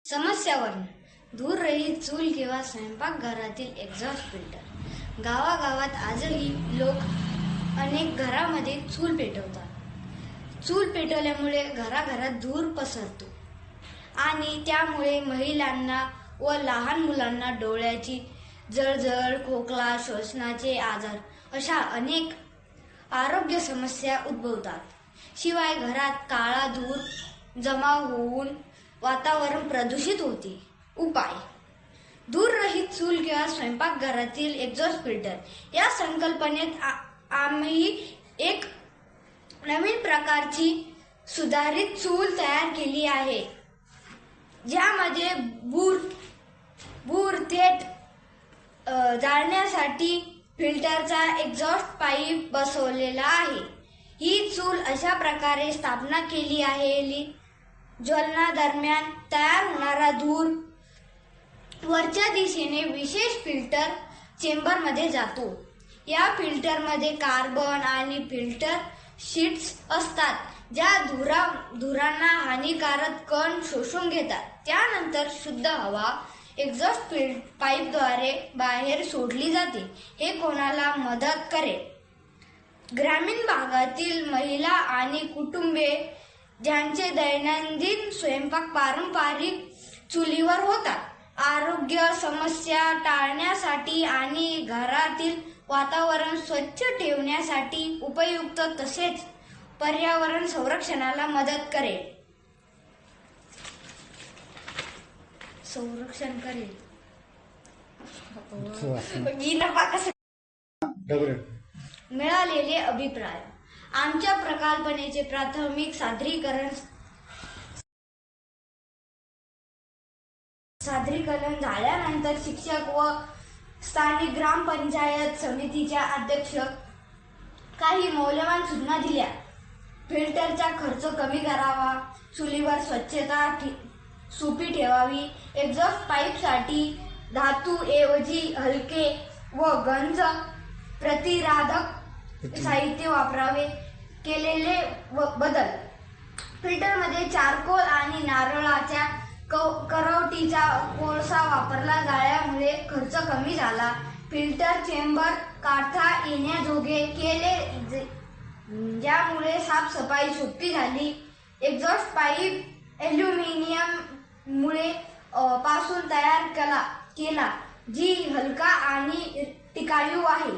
समस्यावरून धूररहित चूल किंवा स्वयंपाकघरातील एक्झॉस्ट फिल्टर। गावागावात आजही लोक अनेक घरामध्ये चूल पेटवतात। चूल पेटवल्यामुळे घराघरात धूर पसरतो आणि त्यामुळे महिलांना व लहान मुलांना डोळ्याची जळजळ, खोकला, श्वसनाचे आजार अशा अनेक आरोग्य समस्या उद्भवतात। शिवाय घरात काळा धूर जमा होऊन वातावरण प्रदूषित होते। उपाय: धूररहित चूल किंवा स्वयंपाकघरातील एक्झॉस्ट फिल्टर या संकल्पनेत आम्ही एक नवीन प्रकारची सुधारित चूल तयार केली आहे, ज्यामध्ये बूर थेट जाळण्यासाठी फिल्टरचा एक्झॉस्ट पाईप बसवलेला आहे। ही चूल अशा प्रकारे स्थापना केली आहे ज्वलनादरम्यान तयार होणारा धूर वरच्या दिशेने विशेष फिल्टर चेंबरमध्ये जातो। या फिल्टरमध्ये कार्बन आणि फिल्टर शीट्स असतात, ज्या धुरांना हानिकारक कण शोषून घेतात। त्यानंतर शुद्ध हवा एक्झॉस्ट पाईपद्वारे बाहेर सोडली जाते। हे कोणाला मदत करेल? ग्रामीण भागातील महिला आणि कुटुंबे ज्यांचे दैनंदिन स्वयंपाक पारंपरिक चुलीवर होतात, आरोग्य समस्या टाळण्यासाठी आणि घरातील वातावरण स्वच्छ ठेवण्यासाठी उपयुक्त, तसेच पर्यावरण संरक्षणाला मदत करेल। मिळालेले अभिप्राय: आमच्या प्रकल्पनेचे प्राथमिक सादरीकरण झाल्यानंतर शिक्षक व स्थानिक ग्रामपंचायत समितीच्या अध्यक्ष काही मौल्यवान सूचना दिल्या। फिल्टरचा खर्च कमी करावा, चुलीवर स्वच्छता सोपी ठेवावी, एक्झॉस्ट पाईपसाठी धातू ऐवजी हलके व गंज प्रतिरोधक साहित्य वापरावे, केलेले बदल: फिल्टरमध्ये चारकोल आणि नारळाच्या करवटीचा कोळसा वापरला जाल्यामुळे खर्च कमी झाला, फिल्टर चेंबर काढता येण्याजोगे केले ज्यामुळे साफसफाई सोपी झाली, एक्झॉस्ट पाईप ॲल्युमिनियम मुळे पासून तयार केला जी हलका आणि टिकाऊ आहे।